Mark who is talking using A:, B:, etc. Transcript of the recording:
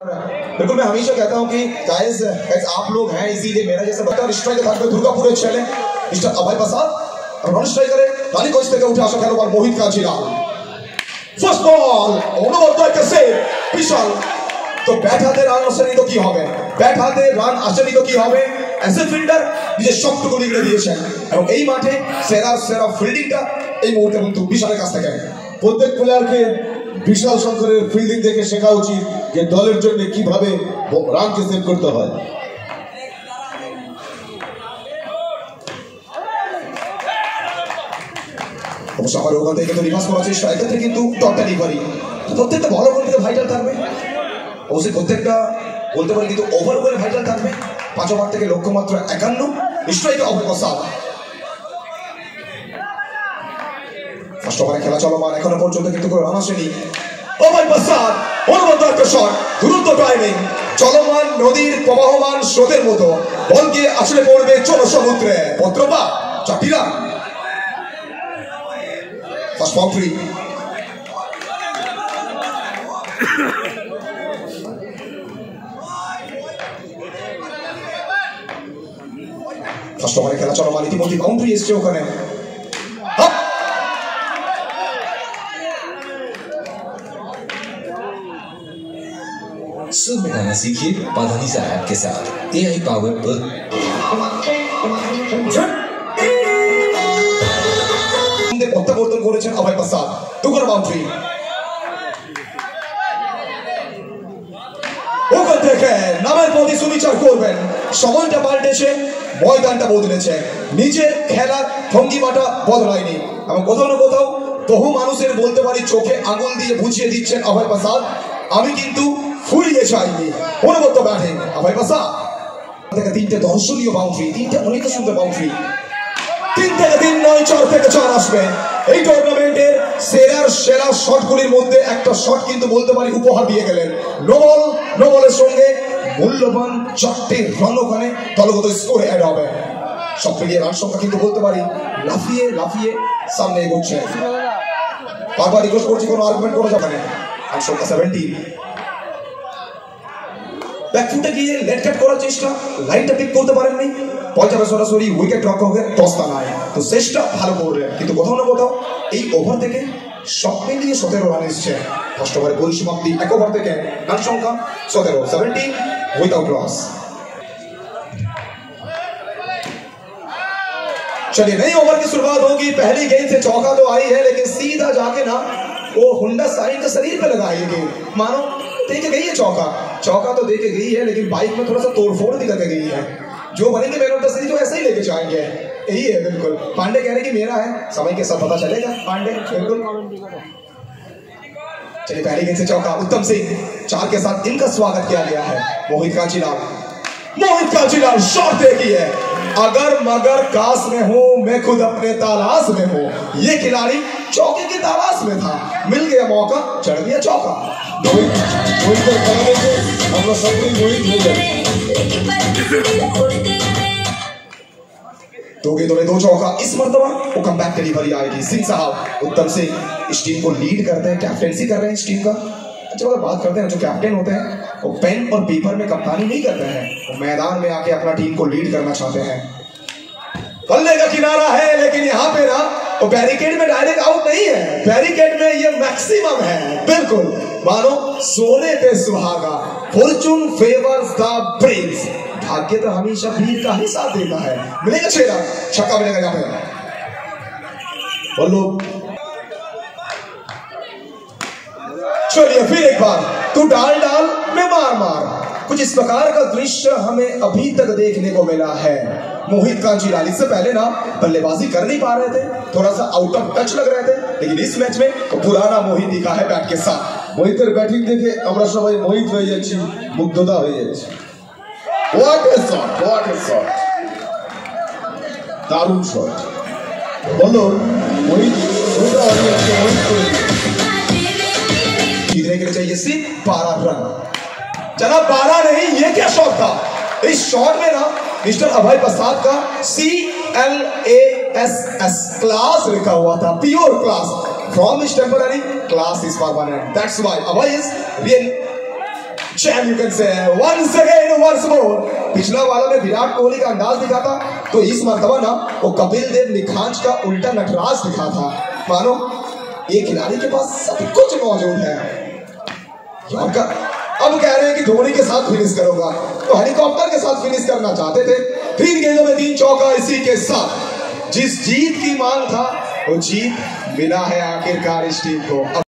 A: बिल्कुल मैं हमेशा कहता हूं कि गाइस आप लोग हैं इसीलिए मेरा जैसा बता स्ट्राइक के में दुर्गा पूरे चले मिस्टर अभय प्रसाद रन स्ट्राइक करे ताली कोच থেকে উঠে আসা খেলোয়াড় মোহিত কাঞ্জিলাল ফার্স্ট বল অনুবর্তক से বিশাল তো ব্যাট হাতে রান আসেনি তো কি হবে ব্যাট হাতে রান আসেনি তো কি হবে অ্যাজ এ ফিল্ডার নিজের শক্তগুলো লিখে দিয়েছেন এবং এই মাঠে সেরা ফিল্ডিংটা এই মুহূর্তে কিন্তু বিশালের কাছ থেকে
B: প্রত্যেক প্লেয়ারকে বিশাল শঙ্করের ফিল্ডিং দেখে শেখা উচিত যে দলের জন্য কিভাবে রানকে সেভ করতে হয়।
A: অবশ্য আমার ওখান থেকে তো রিভার্স করা চেষ্টা এক্ষেত্রে কিন্তু টপ ডেলিভারি প্রত্যেকটা বল ওভার থেকে ভাইটাল থাকবে অবশ্যই প্রত্যেকটা বলতে পারি কিন্তু ওভার করে ভাইটাল থাকবে 5 ওভার থেকে লক্ষ্যমাত্রা 51 স্ট্রাইকে অভয় প্রসাদ ফার্স্ট ওভারে খেলা চলমান এখনো পর্যন্ত কিন্তু কোনো রান আসেনি অভয় প্রসাদ অনুবর্তক শট দ্রুত টাইমিং চলমান নদীর প্রবাহমান স্রোতের মতো বলকে আসলে পড়বে চলো সমুদ্রে পত্রপা চাটিরা ফার্স্ট বাউন্ডারি ফার্স্ট ওভারে খেলা চলমান ইতিমধ্যে বাউন্ডারি এসছে ওখানে
C: सुर में गाना सीखिए पाधानीसा ऐप के साथ AI पावर पर
A: প্রত্যাবর্তন করেছেন অভয় প্রসাদ দুগর বাউন্ডারি ওখান থেকে নামের প্রতি সুবিচার করবেন সময়টা পাল্টেছে ময়দানটা বদলেছে নিজের খেলার ভঙ্গিমাটা বদলায়নি এবং কোথাও না কোথাও বহু মানুষের বলতে পারি চোখে আঙুল দিয়ে বুঝিয়ে দিচ্ছেন অভয় প্রসাদ আমি কিন্তু ফুরিয়ে যাইনি অনুবর্ত ব্যাটিং অভয় প্রসাদ থেকে 3টে দর্শনীয় বাউন্ডারি 3টে অনেক সুন্দর বাউন্ডারি 3 থেকে 3 নয় 4 থেকে 4 আসবে এই টুর্নামেন্টের সেরা শটগুলির মধ্যে একটা শট কিন্তু বলতে পারি উপহার দিয়ে গেলেন নোবলের সঙ্গে মূল্যবান 4টে রান ওখানে দলগত স্কোরে অ্যাড হবে সব মিলিয়ে রান সংখ্যা কিন্তু বলতে পারি লাফিয়ে সামনে এগোচ্ছে বারবার রিকোয়েস্ট করছি কোনো আর্গুমেন্ট করা যাবে না রান সংখ্যা 17 ব্যাকফুটে গিয়ে লেট কাট করার চেষ্টা লাইনটা পিক করতে পারেননি পয়টারে সরাসরি উইকেট রক্ষকের দস্তানায় তো চেষ্টা ভালো করলেন কিন্তু কোথাও না কোথাও এই ওভার থেকে সব মিলিয়ে 17 রান এসছে ফার্স্ট ওভারে পরিসমাপ্তি এক ওভার থেকে রান সংখ্যা 17 উইদাউট লস चलिए नई ओवर की शुरुआत होगी पहली गेंद से चौका तो आई है लेकिन सीधा जाके ना वो हुंडा साइन के शरीर पे लगा ये गेंद मानो देखे गई है चौका तो देके गई है लेकिन बाइक में थोड़ा सा तोड़फोड़ भी करके गई है जो बनेंगे मैन ऑफ द सीरीज तो ऐसे ही लेके जाएंगे यही है बिल्कुल पांडे कह रहे कि मेरा है समय के साथ पता चलेगा पांडे बिल्कुल चलिए पहली गेंद से चौका उत्तम सिंह 4 के साथ इनका स्वागत किया गया है मोहित कांचीलाल शॉट देखी है अगर मगर काश में हूं मैं खुद अपने तलाश में हूं ये खिलाड़ी चौके की तलाश में था मिल गया मौका चढ़ दिया चौका दो गेंदों में 2 चौका इस मर्तबा वो कमबैक डिलीवरी आएगी सिंह साहब उत्तम सिंह इस टीम को लीड करते हैं कैप्टेंसी कर रहे हैं इस टीम का जब अगर बात करते हैं जो कैप्टन होते हैं वो पेन और पेपर में कप्तानी नहीं करते हैं वो मैदान में आके अपना टीम को लीड करना चाहते हैं बल्ले का किनारा है लेकिन यहाँ पे ना वो बैरिकेड में डायरेक्ट आउट नहीं है बैरिकेड में ये मैक्सिमम है बिल्कुल मानो सोने पे सुहागा फॉर्चून फेवर्स द ब्रेव्स भाग्य तो हमेशा वीर का ही साथ देता है मिलेगा छक्का मिलेगा यहाँ पे बोलो चलिए फिर एक बार तू डाल मैं मार कुछ इस प्रकार का दृश्य हमें अभी तक देखने को मिला है मोहित कांचीलाल इससे पहले ना बल्लेबाजी कर नहीं पा रहे थे थोड़ा सा आउट ऑफ टच लग रहे थे लेकिन इस मैच में तो पुराना मोहित दिखा है बैट के साथ
B: মোহিতের ব্যাটিং দেখে আমরা সবাই মোহিত হয়ে যাচ্ছি মুগ্ধতা হয়ে যাচ্ছি হোয়াট এ শট দারুণ শট বলো মোহিত
A: जीतने के लिए चाहिए सिर्फ 12 रन चला 12 नहीं ये क्या शॉट था इस शॉट में ना मिस्टर अभय प्रसाद का CLASS क्लास लिखा हुआ था pure class From is temporary, class is permanent. That's why Abhay is real champ you can say once again once more. पिछला वाला में विराट कोहली का अंदाज दिखा था, तो इस मर्तबा ना वो कपिल देव निखांज का उल्टा नटराज दिखा था। मानो ये खिलाड़ी के पास सब कुछ मौजूद है। अब कह रहे हैं कि धोनी के साथ फिनिश करूंगा, तो हेलीकॉप्टर के साथ फिनिश करना चाहते थे। 3 गेंदों में 3 चौका। इसी के साथ जिस जीत की मांग था वो जीत मिला है आखिरकार इस टीम को।